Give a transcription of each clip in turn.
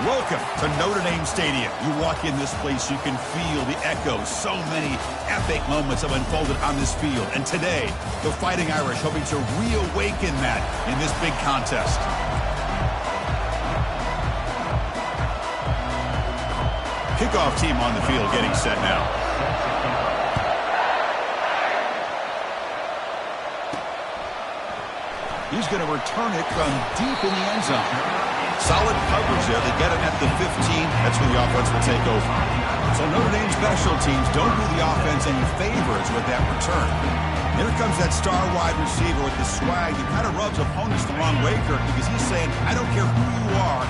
Welcome to Notre Dame Stadium. You walk in this place, you can feel the echoes. So many epic moments have unfolded on this field. And today, the Fighting Irish hoping to reawaken that in this big contest. Kickoff team on the field getting set now. He's going to return it from deep in the end zone. Solid coverage there. They get it at the 15. That's where the offense will take over. So Notre Dame special teams don't do the offense any favors with that return. Here comes that star wide receiver with the swag that kind of rubs opponents the wrong way, Kirk, because he's saying, I don't care who you are,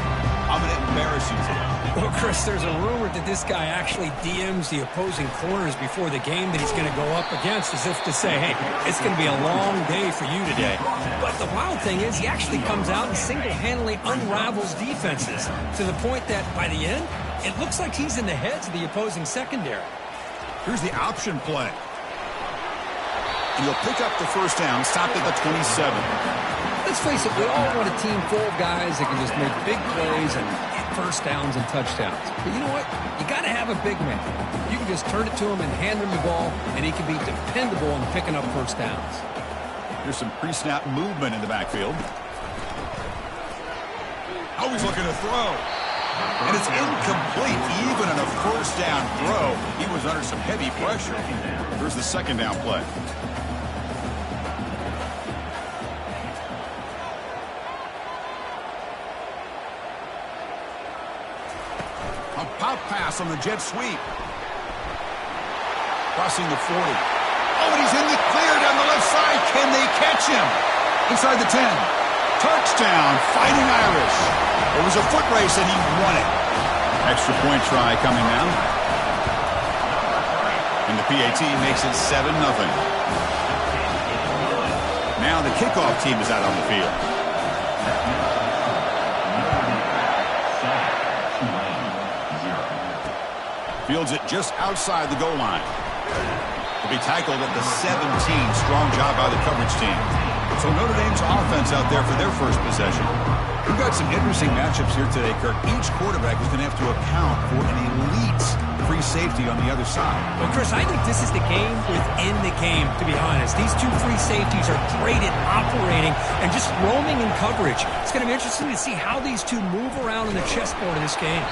I'm going to embarrass you today. Well, Chris, there's a rumor that this guy actually DMs the opposing corners before the game that he's going to go up against, as if to say, hey, it's going to be a long day for you today. But the wild thing is he actually comes out and single-handedly unravels defenses to the point that by the end, it looks like he's in the heads of the opposing secondary. Here's the option play. And he'll pick up the first down, stopped at the 27. Let's face it, we all want a team full of guys that can just make big plays and get first downs and touchdowns. But you know what? You got to have a big man. You can just turn it to him and hand him the ball, and he can be dependable in picking up first downs. There's some pre-snap movement in the backfield. Always looking to throw. And it's incomplete. Even on a first down throw, he was under some heavy pressure. Here's the second down play. A pop pass on the jet sweep. Crossing the 40. Oh, and he's in the clear down the left side. Can they catch him? Inside the 10. Touchdown, Fighting Irish. It was a foot race, and he won it. Extra point try coming now. And the PAT makes it 7-0. Now the kickoff team is out on the field. Fields it just outside the goal line. To be tackled at the 17. Strong job by the coverage team. So Notre Dame's offense out there for their first possession. We've got some interesting matchups here today, Kirk. Each quarterback is going to have to account for an elite free safety on the other side. Well, Chris, I think this is the game within the game, to be honest. These two free safeties are great at operating and just roaming in coverage. It's going to be interesting to see how these two move around in the chessboard of this game.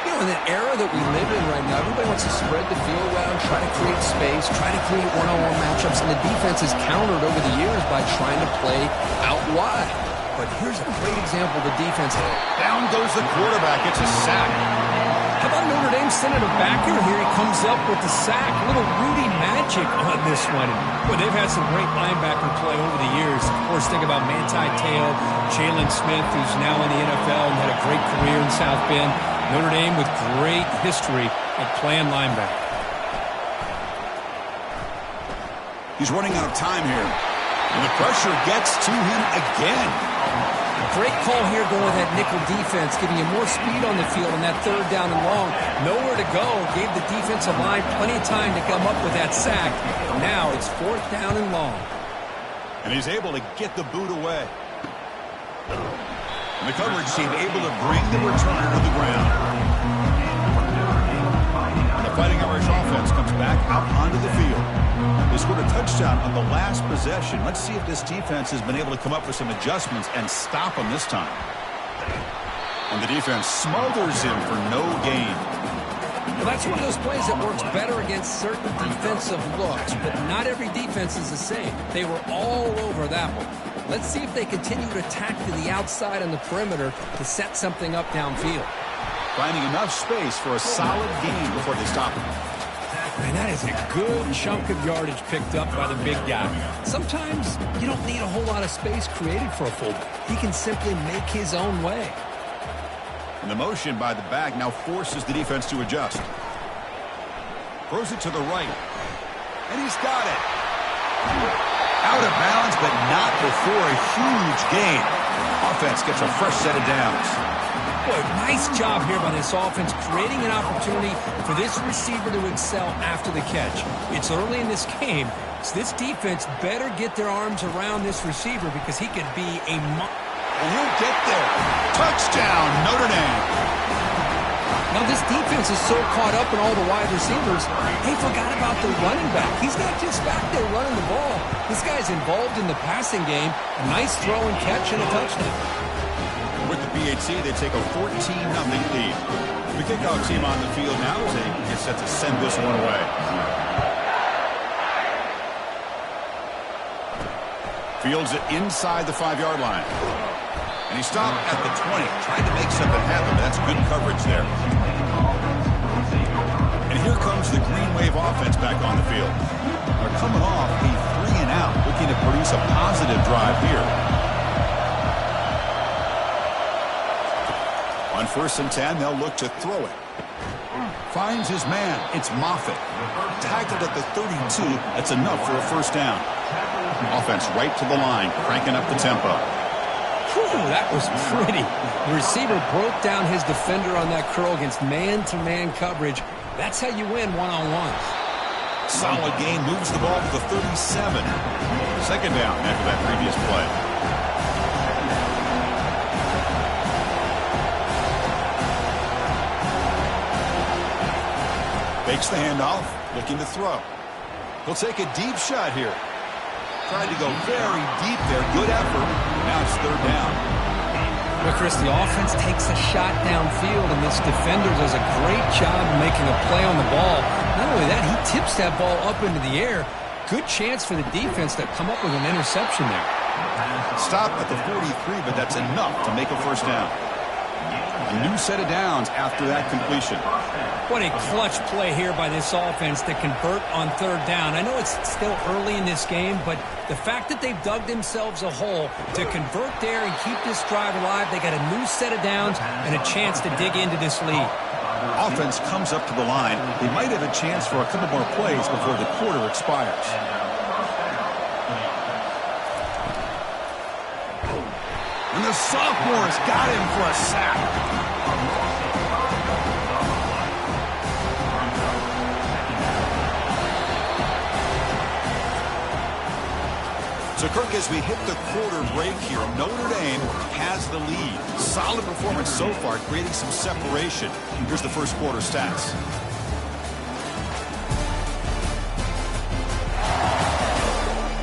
You know, in the era that we live in right now, everybody wants to spread the field around, try to create space, try to create one-on-one matchups, and the defense has countered over the years by trying to play out wide. But here's a great example of the defense. Down goes the quarterback. It's a sack. How about Notre Dame sending a backer? Here he comes up with the sack. A little Rudy magic on this one. But they've had some great linebacker play over the years. Of course, think about Manti Te'o, Jalen Smith, who's now in the NFL and had a great career in South Bend. Notre Dame with great history at playing linebacker. He's running out of time here. And the pressure gets to him again. Great call here going with that nickel defense, giving you more speed on the field on that third down and long. Nowhere to go. Gave the defensive line plenty of time to come up with that sack. Now it's fourth down and long. And he's able to get the boot away. And the coverage team able to bring the returner to the ground. And the Fighting Irish offense comes back out onto the field. They scored a touchdown on the last possession. Let's see if this defense has been able to come up with some adjustments and stop them this time. And the defense smothers him for no gain. Well, that's one of those plays that works better against certain defensive looks, but not every defense is the same. They were all over that one. Let's see if they continue to attack to the outside on the perimeter to set something up downfield. Finding enough space for a solid gain before they stop him. Man, that is a good chunk of yardage picked up by the big guy. Sometimes you don't need a whole lot of space created for a fullback. He can simply make his own way. And the motion by the back now forces the defense to adjust. Throws it to the right. And he's got it. Out of bounds, but not before a huge gain. Offense gets a fresh set of downs. Boy, nice job here by this offense, creating an opportunity for this receiver to excel after the catch. It's early in this game, so this defense better get their arms around this receiver because he could be a... And he'll get there. Touchdown, Notre Dame. Now, this defense is so caught up in all the wide receivers, they forgot about the running back. He's not just back there running the ball. This guy's involved in the passing game. A nice throw and catch and a touchdown. With the PHC, they take a 14-0 lead. The kickoff team on the field now as they get set to send this one away. Fields it inside the 5-yard line. And he stopped at the 20, trying to make something happen, but that's good coverage there. And here comes the Green Wave offense back on the field. They're coming off a 3-and-out, looking to produce a positive drive here. On 1st and 10, they'll look to throw it. Finds his man. It's Moffitt. Tackled at the 32. That's enough for a first down. Offense right to the line, cranking up the tempo. Whew, that was pretty. The receiver broke down his defender on that curl against man-to-man coverage. That's how you win one-on-ones. Solid gain, moves the ball to the 37. Second down after that previous play. Fakes the handoff, looking to throw. He'll take a deep shot here. Tried to go very deep there. Good effort. Now it's third down. Well, Chris, the offense takes a shot downfield, and this defender does a great job of making a play on the ball. Not only that, he tips that ball up into the air. Good chance for the defense to come up with an interception there. Stop at the 43, but that's enough to make a first down. A new set of downs after that completion. What a clutch play here by this offense to convert on third down. I know it's still early in this game, but the fact that they've dug themselves a hole to convert there and keep this drive alive, they got a new set of downs and a chance to dig into this lead. Offense comes up to the line. They might have a chance for a couple more plays before the quarter expires. And the sophomore's got him for a sack. So, Kirk, as we hit the quarter break here, Notre Dame has the lead. Solid performance so far, creating some separation. Here's the first quarter stats.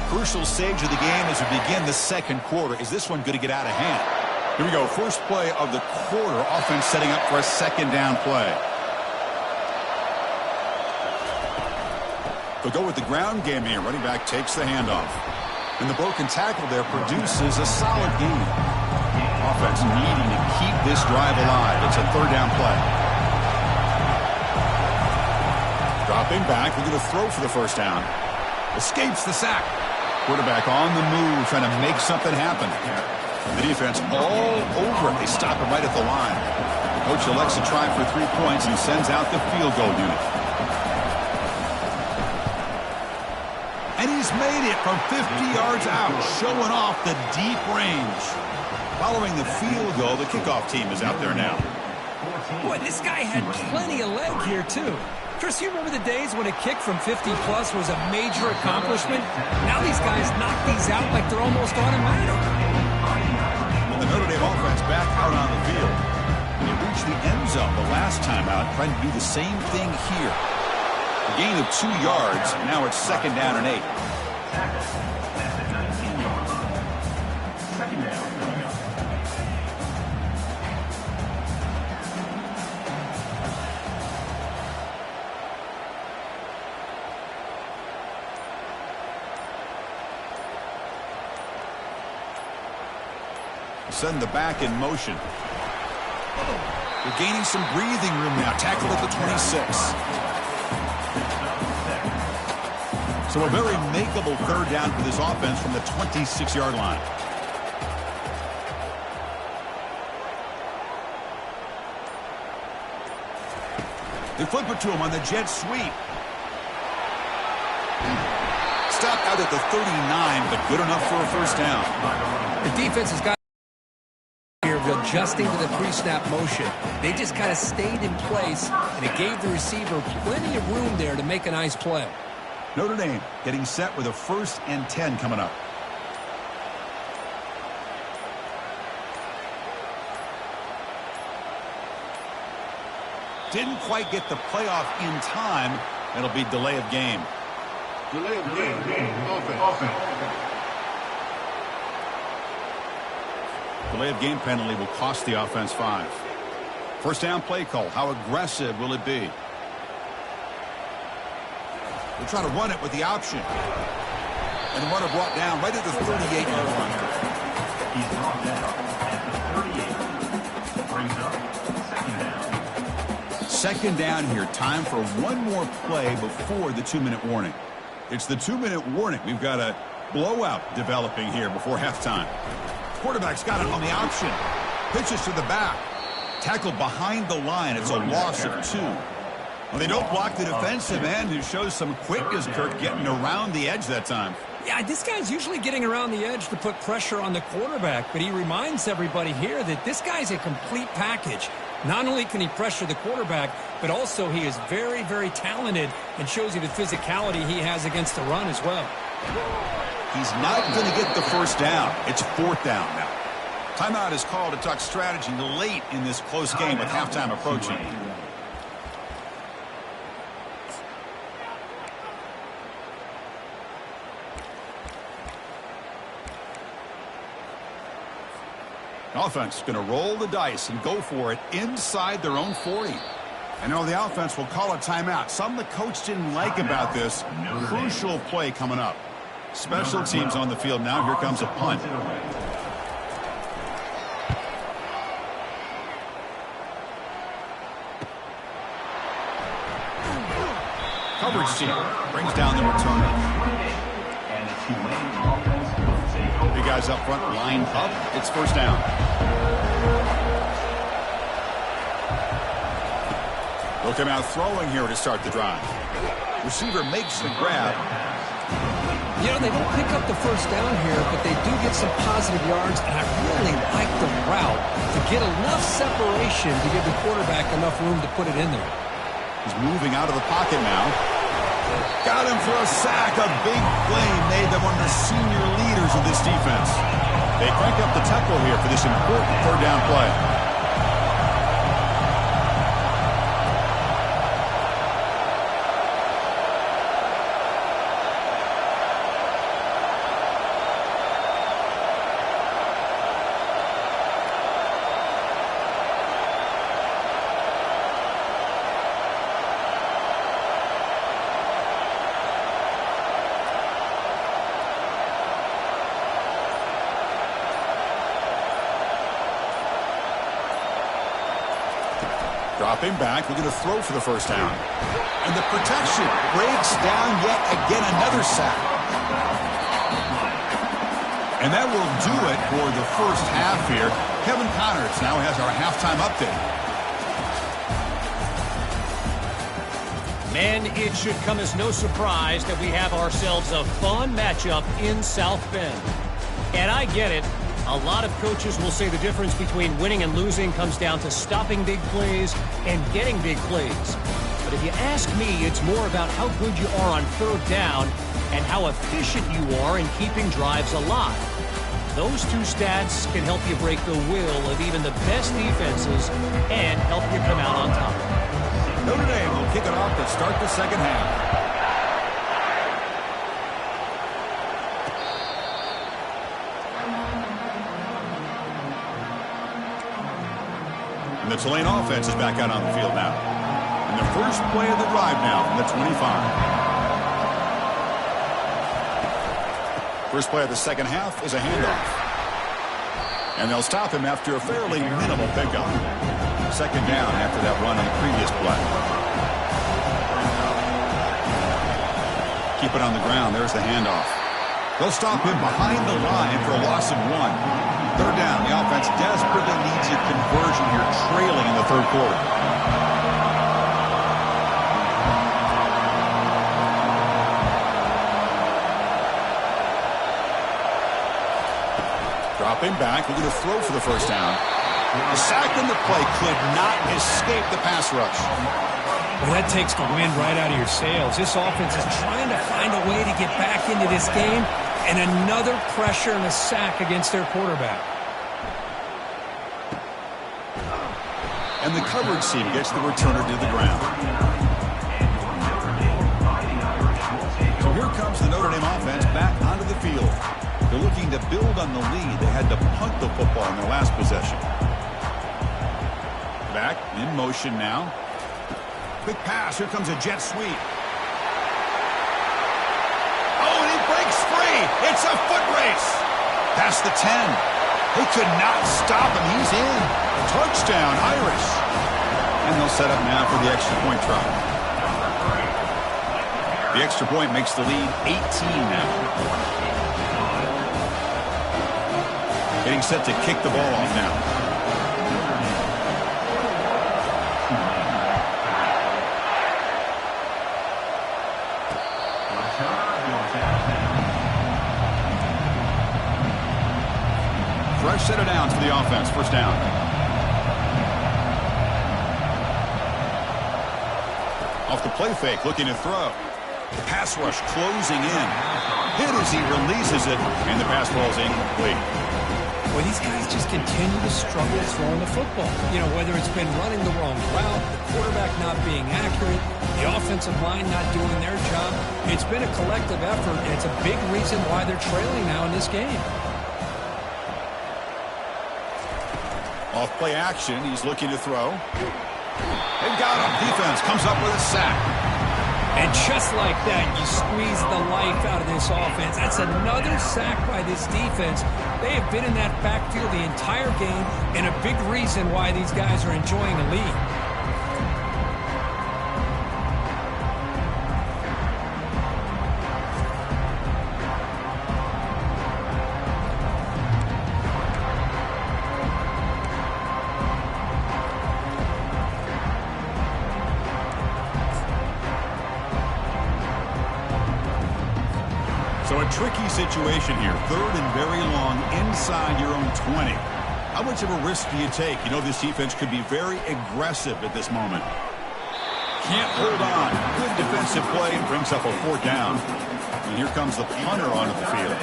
Crucial stage of the game as we begin the second quarter. Is this one going to get out of hand? Here we go. First play of the quarter. Offense setting up for a second down play. They'll go with the ground game here. Running back takes the handoff. And the broken tackle there produces a solid gain. Offense needing to keep this drive alive. It's a third down play. Dropping back, we're going to throw for the first down. Escapes the sack. Quarterback on the move, trying to make something happen. The defense all over it. They stop it right at the line. Coach elects to try for 3 points and sends out the field goal unit. And he's made it from 50 yards out, showing off the deep range. Following the field goal, the kickoff team is out there now. Boy, this guy had plenty of leg here, too. Chris, you remember the days when a kick from 50-plus was a major accomplishment? Now these guys knock these out like they're almost automatic. And the Notre Dame offense back out on the field. They reached the end zone the last time out, trying to do the same thing here. A gain of 2 yards. Now it's second down and 8. Send the back in motion. They're gaining some breathing room now. Tackle at the 26. So a very makeable third down for this offense from the 26-yard line. They flip it to him on the jet sweep. Stop out at the 39, but good enough for a first down. The defense has got here of adjusting to the pre-snap motion. They just kind of stayed in place, and it gave the receiver plenty of room there to make a nice play. Notre Dame getting set with a 1st and 10 coming up. Didn't quite get the playoff in time. It'll be delay of game. Delay of game. Offense. Delay of game penalty will cost the offense 5. First down play call. How aggressive will it be? They'll try to run it with the option. And the runner brought down right at the 38-yard line. He's brought down at the 38. Brings up second down. Second down here. Time for one more play before the 2-minute warning. It's the 2-minute warning. We've got a blowout developing here before halftime. Quarterback's got it on the option. Pitches to the back. Tackled behind the line. It's a loss of 2. Well, they don't block the defensive end, who shows some quickness, Kirk, getting around the edge that time. Yeah, this guy's usually getting around the edge to put pressure on the quarterback, but he reminds everybody here that this guy's a complete package. Not only can he pressure the quarterback, but also he is very, very talented and shows you the physicality he has against the run as well. He's not going to get the first down. It's 4th down now. Timeout is called to talk strategy late in this close game with halftime approaching. Offense going to roll the dice and go for it inside their own 40. I know the offense will call a timeout. Something the coach didn't like about this. Crucial play coming up. Special teams on the field now. Here comes a punt. Coverage team brings down the returner. Big guys up front lined up. It's first down. They'll come out throwing here to start the drive. Receiver makes the grab. You know, they don't pick up the first down here, but they do get some positive yards, and I really like the route to get enough separation to give the quarterback enough room to put it in there. He's moving out of the pocket now. Got him for a sack. A big play made them one of the senior leaders of this defense. They crank up the tempo here for this important third down play. Dropping back, we're going to throw for the first down. And the protection breaks down yet again, another sack. And that will do it for the first half here. Kevin Connors now has our halftime update. Men, it should come as no surprise that we have ourselves a fun matchup in South Bend. And I get it. A lot of coaches will say the difference between winning and losing comes down to stopping big plays and getting big plays. But if you ask me, it's more about how good you are on third down and how efficient you are in keeping drives alive. Those two stats can help you break the will of even the best defenses and help you come out on top. Notre Dame will kick it off to start the second half. The Tulane offense is back out on the field now. And the first play of the drive now from the 25. First play of the second half is a handoff. And they'll stop him after a fairly minimal pickup. Second down after that run on the previous play. Keep it on the ground. There's the handoff. They'll stop him behind the line for a loss of 1. Third down. The offense desperately needs a conversion here, trailing in the third quarter. Dropping back. We're going to throw for the first down. The sack in the play could not escape the pass rush. Well, that takes the wind right out of your sails. This offense is trying to find a way to get back into this game, and another pressure and a sack against their quarterback. And And the coverage team gets the returner to the ground. So here comes the Notre Dame offense back onto the field. They're looking to build on the lead. They had to punt the football in their last possession. Back in motion now. Quick pass. Here comes a jet sweep. Oh, and he breaks free. It's a foot race. Past the 10. They could not stop him. He's in. Touchdown, Irish. And they'll set up now for the extra point try. The extra point makes the lead 18 now. Getting set to kick the ball off now. Fresh set of downs for the offense. First down. Off the play fake, looking to throw. Pass rush closing in. Hit as he releases it, and the pass falls incomplete. Well, these guys just continue to struggle throwing the football. You know, whether it's been running the wrong route, the quarterback not being accurate, the offensive line not doing their job. It's been a collective effort, and it's a big reason why they're trailing now in this game. Off play action, he's looking to throw. They got him. Defense comes up with a sack. And just like that, you squeeze the life out of this offense. That's another sack by this defense. They have been in that backfield the entire game, and a big reason why these guys are enjoying a lead. So a tricky situation here. Third and very long inside your own 20. How much of a risk do you take? You know this defense could be very aggressive at this moment. Can't hold on. Good defensive play and brings up a fourth down. And here comes the punter onto the field.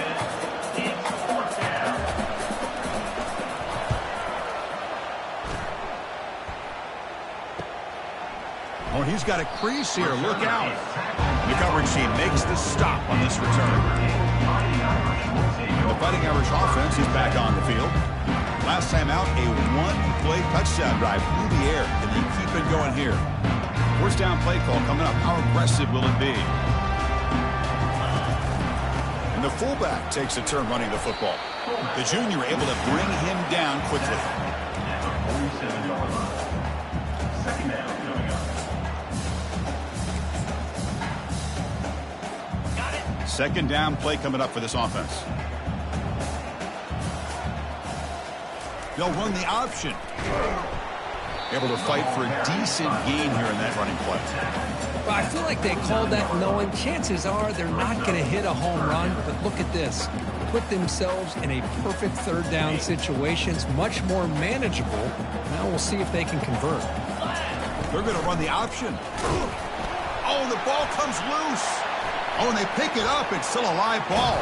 Oh, he's got a crease here. Look out. The coverage team makes the stop on this return. The Fighting Irish offense is back on the field. Last time out, a one-play touchdown drive through the air. And they keep it going here. First down play call coming up. How aggressive will it be? And the fullback takes a turn running the football. The junior able to bring him down quickly. Second down coming up. Second down play coming up for this offense. They'll run the option. Able to fight for a decent gain here in that running play. Well, I feel like they called that knowing chances are they're not going to hit a home run, but look at this. Put themselves in a perfect third down situation. It's much more manageable. Now we'll see if they can convert. They're going to run the option. Oh, the ball comes loose. Oh, and they pick it up. It's still a live ball.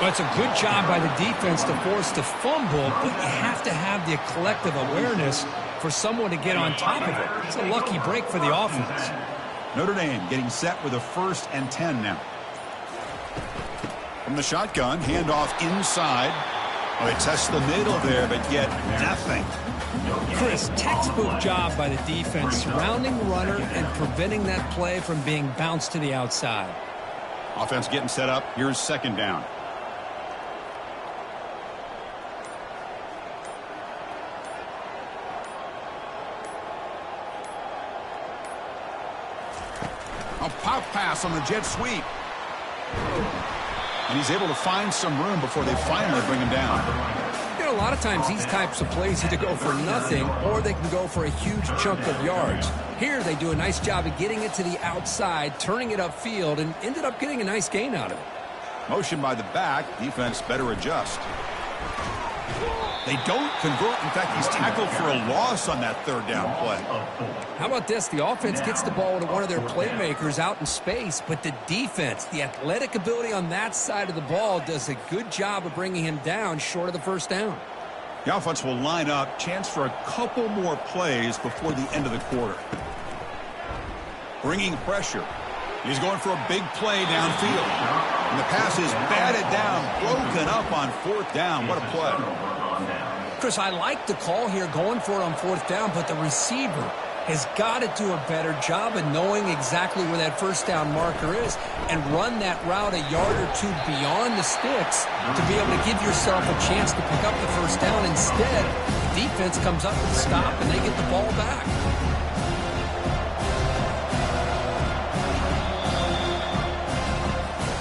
Well, it's a good job by the defense to force the fumble, but you have to have the collective awareness for someone to get on top of it. It's a lucky break for the offense. Notre Dame getting set with a 1st and 10 now. From the shotgun, handoff inside. Oh, they test the middle there, but get nothing. Chris, textbook job by the defense, surrounding the runner and preventing that play from being bounced to the outside. Offense getting set up. Here's second down. A pop pass on the jet sweep. And he's able to find some room before they finally bring him down. You know, a lot of times these types of plays either go for nothing or they can go for a huge chunk of yards. Here they do a nice job of getting it to the outside, turning it upfield, and ended up getting a nice gain out of it. Motion by the back. Defense better adjust. They don't convert. In fact, he's tackled for a loss on that third down play. How about this? The offense gets the ball to one of their playmakers out in space, but the defense, the athletic ability on that side of the ball does a good job of bringing him down short of the first down. The offense will line up. Chance for a couple more plays before the end of the quarter. Bringing pressure. He's going for a big play downfield. And the pass is batted down, broken up on 4th down. What a play. Chris, I like the call here going for it on 4th down, but the receiver has got to do a better job of knowing exactly where that 1st down marker is and run that route a yard or two beyond the sticks to be able to give yourself a chance to pick up the 1st down. Instead, the defense comes up with a stop and they get the ball back.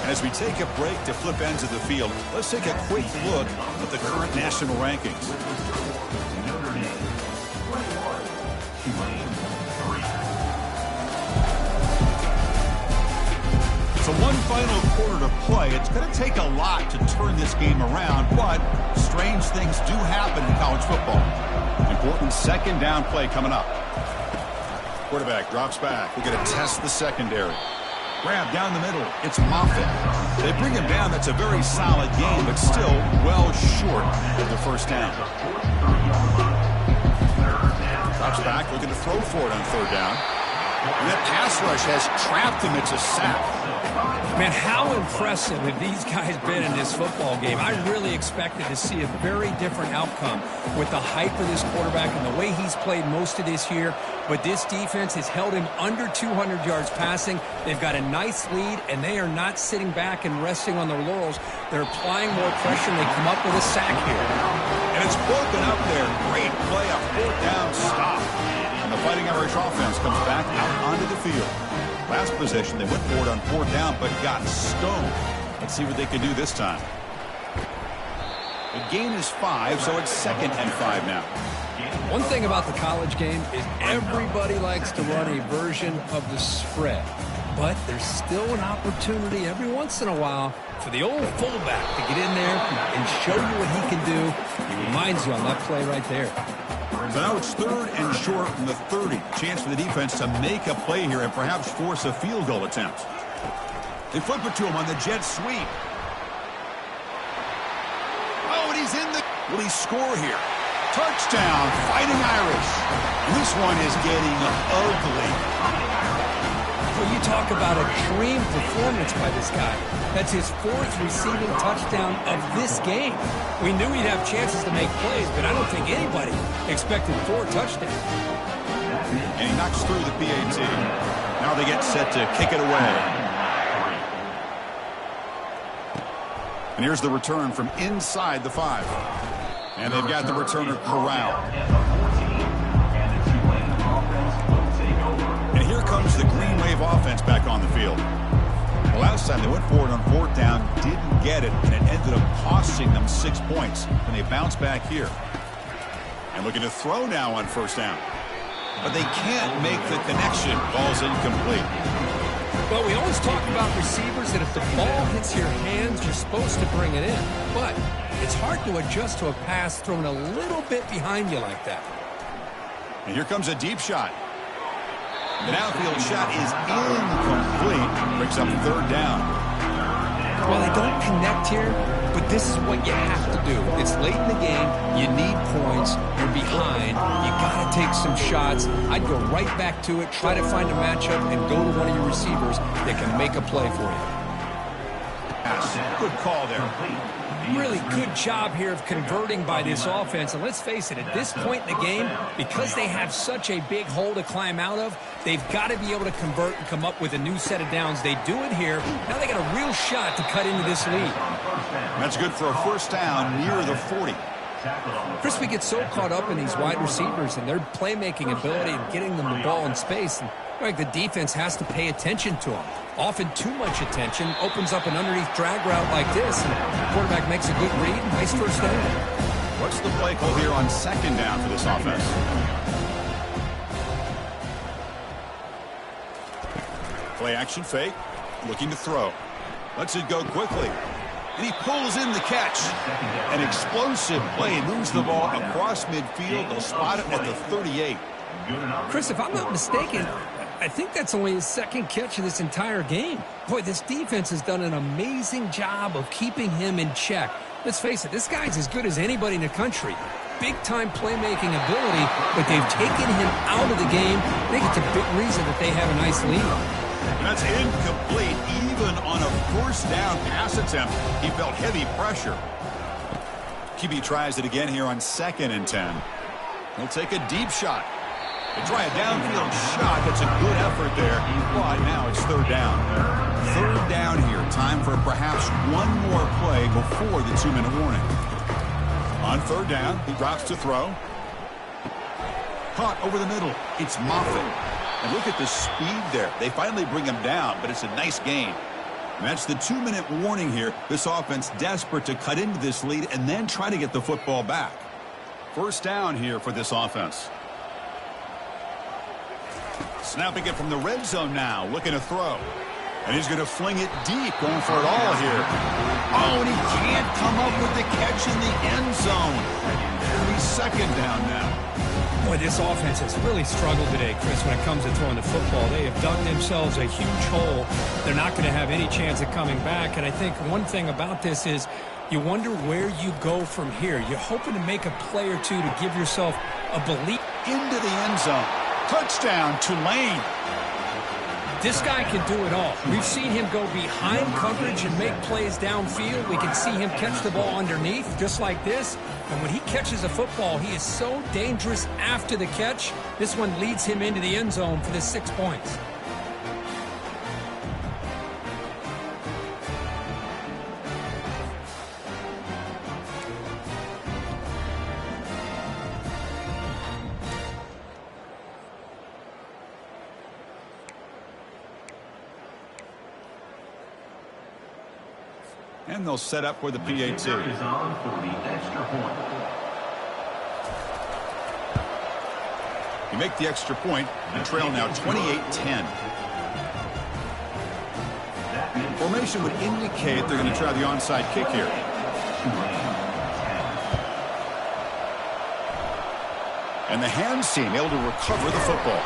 As we take a break to flip ends of the field, let's take a quick look at the current national rankings. Notre Dame, 21, Tulane, 3. So one final quarter to play. It's going to take a lot to turn this game around, but strange things do happen in college football. Important 2nd down play coming up. Quarterback drops back. We're going to test the secondary. Grab down the middle. It's Moffitt. They bring him down. That's a very solid game, but still well short of the 1st down. Drops back, looking to throw for it on 3rd down. And that pass rush has trapped him. It's a sack. Man, how impressive have these guys been in this football game? I really expected to see a very different outcome with the hype of this quarterback and the way he's played most of this year. But this defense has held him under 200 yards passing. They've got a nice lead, and they are not sitting back and resting on their laurels. They're applying more pressure, and they come up with a sack here. And it's broken up there. Great play, a 4th down stop. And the Fighting Irish offense comes back out onto the field. Last possession, they went for it on 4th down, but got stoned. Let's see what they can do this time. The gain is 5, so it's 2nd and 5 now. One thing about the college game is everybody likes to run a version of the spread. But there's still an opportunity every once in a while for the old fullback to get in there and show you what he can do. He reminds you on that play right there. So now it's 3rd and short from the 30. Chance for the defense to make a play here and perhaps force a field goal attempt. They flip it to him on the jet sweep. Oh, and he's in the... Will he score here? Touchdown, Fighting Irish. This one is getting ugly. Well, you talk about a dream performance by this guy. That's his 4th receiving touchdown of this game. We knew he'd have chances to make plays, but I don't think anybody expected 4 touchdowns. And he knocks through the PAT. Now they get set to kick it away. And here's the return from inside the 5. And they've got the returner corralled. And here comes the Green Wave offense back on the field. The last time they went for it on 4th down, didn't get it, and it ended up costing them 6 points. And they bounce back here. And looking to throw now on 1st down. But they can't make the connection. Ball's incomplete. Well, we always talk about receivers that if the ball hits your hands, you're supposed to bring it in. But it's hard to adjust to a pass thrown a little bit behind you like that. And here comes a deep shot. The downfield shot is incomplete. Brings up 3rd down. Well, they don't connect here, but this is what you have to do. It's late in the game. You need points. You're behind. You got to take some shots. I'd go right back to it, try to find a matchup, and go to one of your receivers that can make a play for you. Good call there. Really good job here of converting by this offense. And let's face it, at this point in the game, because they have such a big hole to climb out of, they've got to be able to convert and come up with a new set of downs. They do it here. Now they got a real shot to cut into this lead. That's good for a 1st down near the 40. Chris, we get so caught up in these wide receivers and their playmaking ability and getting them the ball in space. And like the defense has to pay attention to them. Often too much attention opens up an underneath drag route like this, and the quarterback makes a good read. Nice 1st down. What's the play call here on 2nd down for this offense? Play action fake. Looking to throw. Lets it go quickly. And he pulls in the catch. An explosive play. Moves the ball across midfield. They'll spot it at the 38. Chris, if I'm not mistaken, I think that's only his 2nd catch of this entire game. Boy, this defense has done an amazing job of keeping him in check. Let's face it, this guy's as good as anybody in the country. big-time playmaking ability, but they've taken him out of the game. I think it's a big reason that they have a nice lead. And that's incomplete. Even on a first down pass attempt, he felt heavy pressure. QB tries it again here on 2nd and 10. He'll take a deep shot. They try a downfield shot. That's a good effort there. But now it's 3rd down. 3rd down here. Time for perhaps one more play before the 2-minute warning. On 3rd down, he drops to throw. Caught over the middle. It's Moffitt. And look at the speed there. They finally bring him down, but it's a nice gain. And that's the 2-minute warning here. This offense desperate to cut into this lead and then try to get the football back. 1st down here for this offense. Snapping it from the red zone now, looking to throw. And he's going to fling it deep, going for it all here. Oh, and he can't come up with the catch in the end zone. It'll be 2nd down now. Boy, this offense has really struggled today, Chris, when it comes to throwing the football. They have dug themselves a huge hole. They're not going to have any chance of coming back. And I think one thing about this is you wonder where you go from here. You're hoping to make a play or two to give yourself a belief. Into the end zone. Touchdown, Tulane. This guy can do it all. We've seen him go behind coverage and make plays downfield. We can see him catch the ball underneath just like this. And when he catches a football, he is so dangerous after the catch. This one leads him into the end zone for the 6 points. And they'll set up for the PAT. Is on for the extra point. You make the extra point. The trail now 28-10. Formation would indicate they're going to try the onside kick here. And the hands team able to recover the football.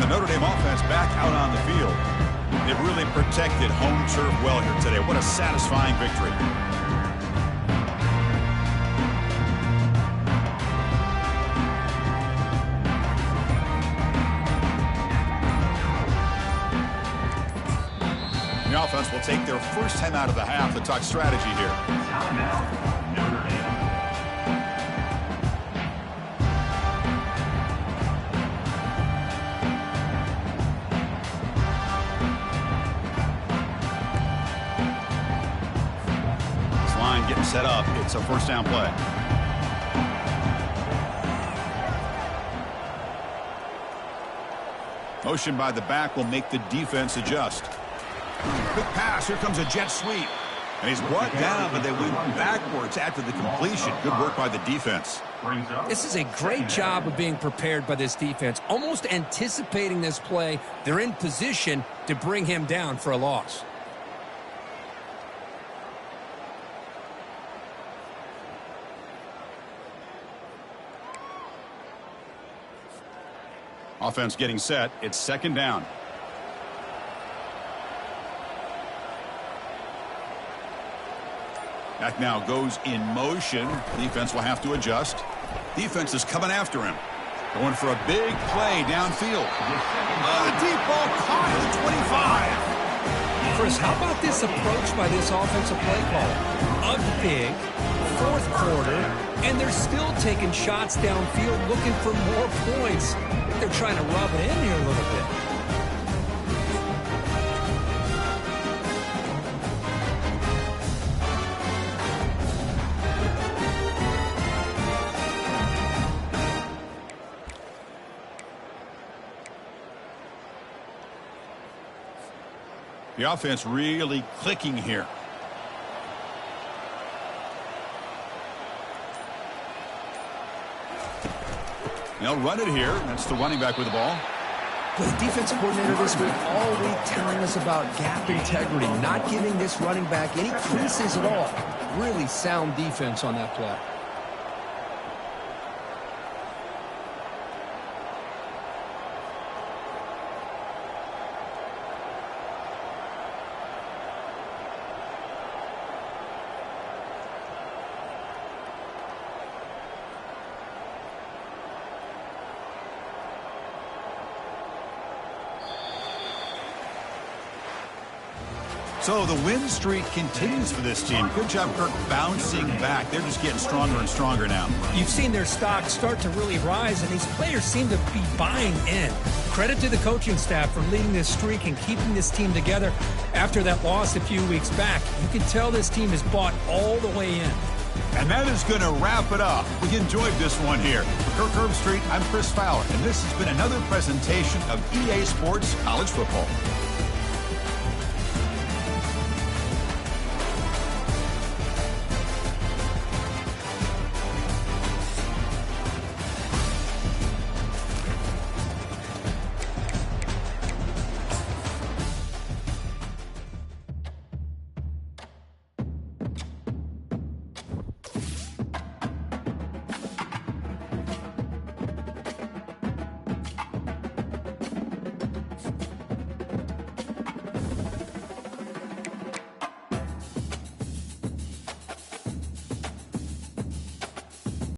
Notre Dame offense back out on the field. They've really protected home turf well here today. What a satisfying victory. The offense will take their first time out of the half to talk strategy here. Timeout, Notre Dame. Getting set up. It's a 1st down play. Motion by the back will make the defense adjust. Quick pass. Here comes a jet sweep. And he's brought down, but they went backwards after the completion. Good work by the defense. This is a great job of being prepared by this defense. Almost anticipating this play. They're in position to bring him down for a loss. Offense getting set. It's 2nd down. Back now goes in motion. Defense will have to adjust. Defense is coming after him. Going for a big play downfield. Deep ball caught at the 25. Chris, how about this approach by this offensive play caller? Up big, 4th quarter, and they're still taking shots downfield looking for more points. They're trying to rub it in here a little bit. The offense really clicking here. They'll run it here. That's the running back with the ball. The defensive coordinator this week all week telling us about gap integrity, not giving this running back any creases at all. Really sound defense on that play. So the win streak continues for this team. Good job, Kirk, bouncing back. They're just getting stronger and stronger now. You've seen their stock start to really rise, and these players seem to be buying in. Credit to the coaching staff for leading this streak and keeping this team together after that loss a few weeks back. You can tell this team is bought all the way in. And that is going to wrap it up. We enjoyed this one here. For Kirk Herbstreit, I'm Chris Fowler, and this has been another presentation of EA Sports College Football.